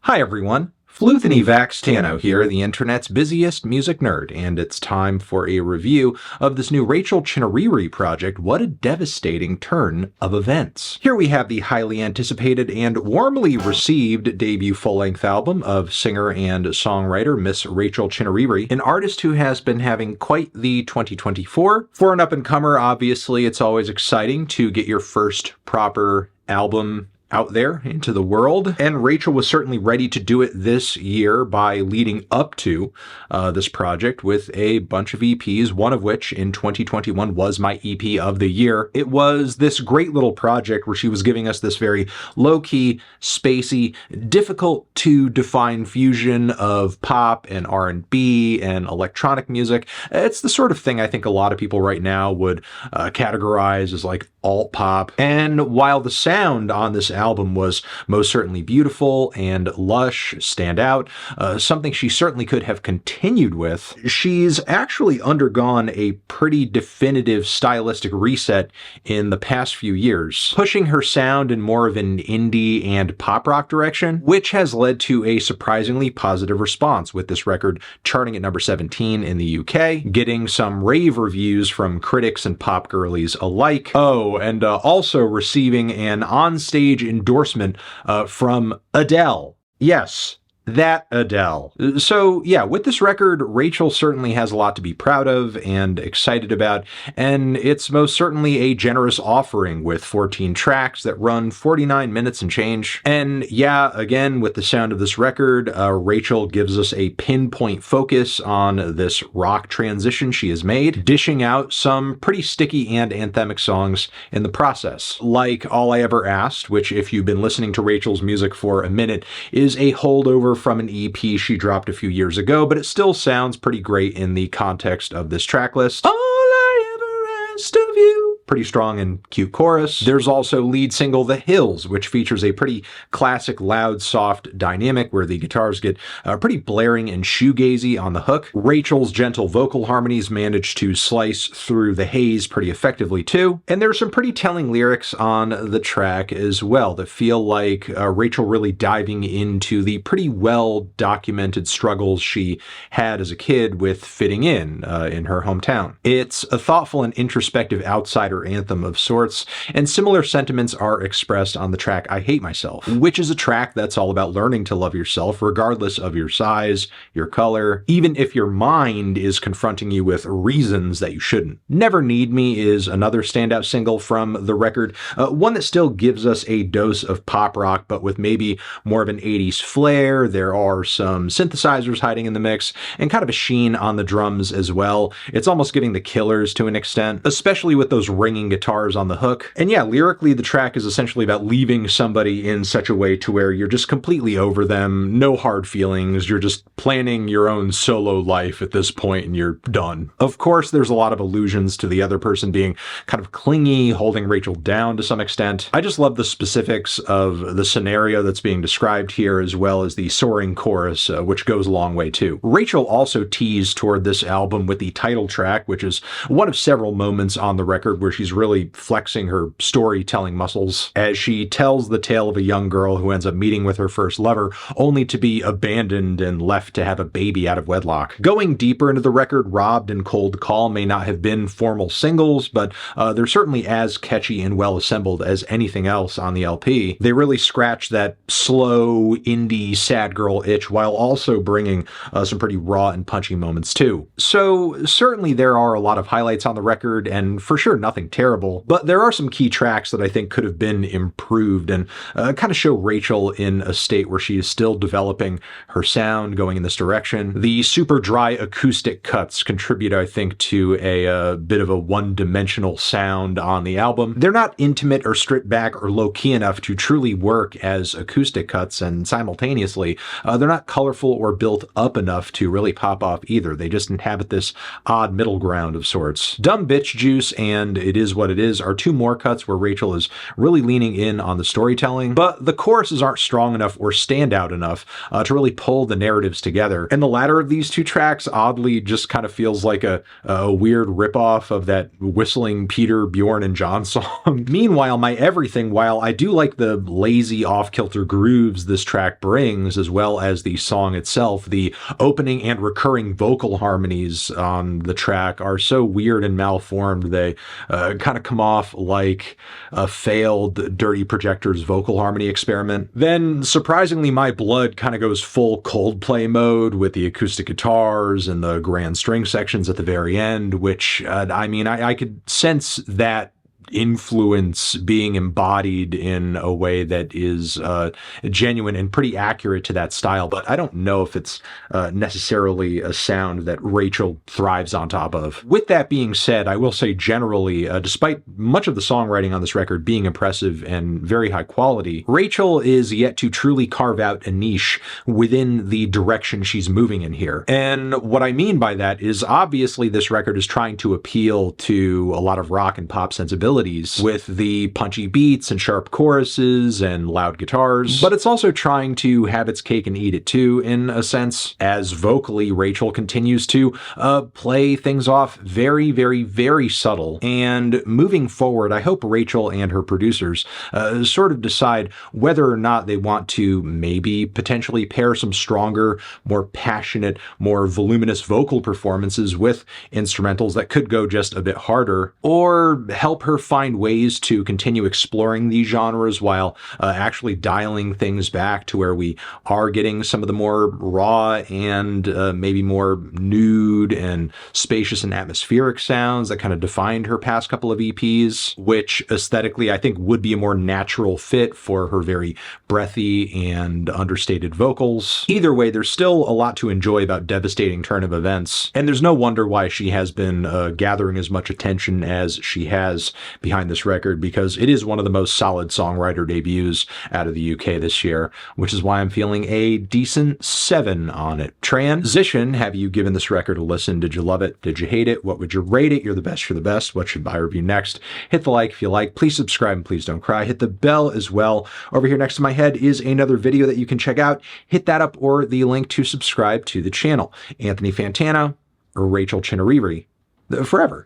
Hi everyone, Fluthany Vaxtano here, the internet's busiest music nerd, and it's time for a review of this new Rachel Chinouriri project, What a Devastating Turn of Events. Here we have the highly anticipated and warmly received debut full-length album of singer and songwriter Miss Rachel Chinouriri, an artist who has been having quite the 2024. For an up-and-comer, obviously, it's always exciting to get your first proper album out there into the world, and Rachel was certainly ready to do it this year by leading up to this project with a bunch of EPs, one of which in 2021 was my EP of the year. It was this great little project where she was giving us this very low-key, spacey, difficult to define fusion of pop and R&B and electronic music. It's the sort of thing I think a lot of people right now would categorize as like alt pop. And while the sound on this album was most certainly beautiful and lush, stand out, something she certainly could have continued with, she's actually undergone a pretty definitive stylistic reset in the past few years, pushing her sound in more of an indie and pop rock direction, which has led to a surprisingly positive response, with this record charting at number 17 in the UK, getting some rave reviews from critics and pop girlies alike. Oh, and also receiving an onstage endorsement from Adele. Yes, that Adele. So yeah, with this record, Rachel certainly has a lot to be proud of and excited about, and it's most certainly a generous offering with 14 tracks that run 49 minutes and change. And yeah, again, with the sound of this record, Rachel gives us a pinpoint focus on this rock transition she has made, dishing out some pretty sticky and anthemic songs in the process. Like All I Ever Asked, which if you've been listening to Rachel's music for a minute, is a holdover from an EP she dropped a few years ago, but it still sounds pretty great in the context of this track list. All I ever asked of you. Pretty strong and cute chorus. There's also lead single The Hills, which features a pretty classic loud, soft dynamic where the guitars get pretty blaring and shoegazy on the hook. Rachel's gentle vocal harmonies manage to slice through the haze pretty effectively too. And there's some pretty telling lyrics on the track as well that feel like Rachel really diving into the pretty well-documented struggles she had as a kid with fitting in her hometown. It's a thoughtful and introspective outsider anthem of sorts, and similar sentiments are expressed on the track I Hate Myself, which is a track that's all about learning to love yourself regardless of your size, your color, even if your mind is confronting you with reasons that you shouldn't. Never Need Me is another standout single from the record, one that still gives us a dose of pop rock, but with maybe more of an 80s flair. There are some synthesizers hiding in the mix, and kind of a sheen on the drums as well. It's almost giving the Killers to an extent, especially with those ringing guitars on the hook. And yeah, lyrically, the track is essentially about leaving somebody in such a way to where you're just completely over them, no hard feelings, you're just planning your own solo life at this point and you're done. Of course, there's a lot of allusions to the other person being kind of clingy, holding Rachel down to some extent. I just love the specifics of the scenario that's being described here, as well as the soaring chorus, which goes a long way too. Rachel also teased toward this album with the title track, which is one of several moments on the record where she's really flexing her storytelling muscles as she tells the tale of a young girl who ends up meeting with her first lover only to be abandoned and left to have a baby out of wedlock. Going deeper into the record, Robbed and Cold Call may not have been formal singles, but they're certainly as catchy and well assembled as anything else on the LP. They really scratch that slow, indie, sad girl itch while also bringing some pretty raw and punchy moments too. So certainly there are a lot of highlights on the record, and for sure nothing terrible, but there are some key tracks that I think could have been improved and kind of show Rachel in a state where she is still developing her sound going in this direction. The super dry acoustic cuts contribute, I think, to a bit of a one-dimensional sound on the album. They're not intimate or stripped back or low-key enough to truly work as acoustic cuts, and simultaneously, they're not colorful or built up enough to really pop off either. They just inhabit this odd middle ground of sorts. Dumb Bitch Juice and It Is What It Is are two more cuts where Rachel is really leaning in on the storytelling, but the choruses aren't strong enough or stand out enough to really pull the narratives together. And the latter of these two tracks oddly just kind of feels like a weird ripoff of that whistling Peter, Bjorn, and John song. Meanwhile, My Everything, while I do like the lazy off-kilter grooves this track brings, as well as the song itself, the opening and recurring vocal harmonies on the track are so weird and malformed. They kind of come off like a failed Dirty Projector's vocal harmony experiment. Then, surprisingly, My Blood kind of goes full Coldplay mode with the acoustic guitars and the grand string sections at the very end, which, I could sense that influence being embodied in a way that is genuine and pretty accurate to that style, but I don't know if it's necessarily a sound that Rachel thrives on top of. With that being said, I will say generally, despite much of the songwriting on this record being impressive and very high quality, Rachel is yet to truly carve out a niche within the direction she's moving in here. And what I mean by that is obviously this record is trying to appeal to a lot of rock and pop sensibilities with the punchy beats and sharp choruses and loud guitars, but it's also trying to have its cake and eat it too, in a sense, as vocally Rachel continues to play things off very, very, very subtle. And moving forward, I hope Rachel and her producers sort of decide whether or not they want to maybe potentially pair some stronger, more passionate, more voluminous vocal performances with instrumentals that could go just a bit harder, or help her find ways to continue exploring these genres while actually dialing things back to where we are getting some of the more raw and maybe more nude and spacious and atmospheric sounds that kind of defined her past couple of EPs, which aesthetically I think would be a more natural fit for her very breathy and understated vocals. Either way, there's still a lot to enjoy about Devastating Turn of Events, and there's no wonder why she has been gathering as much attention as she has behind this record, because it is one of the most solid songwriter debuts out of the UK this year, which is why I'm feeling a decent 7 on it. Transition, have you given this record a listen? Did you love it? Did you hate it? What would you rate it? You're the best for the best. What should I review next? Hit the like if you like. Please subscribe and please don't cry. Hit the bell as well. Over here next to my head is another video that you can check out. Hit that up or the link to subscribe to the channel. Anthony Fantano or Rachel Chinouriri, forever.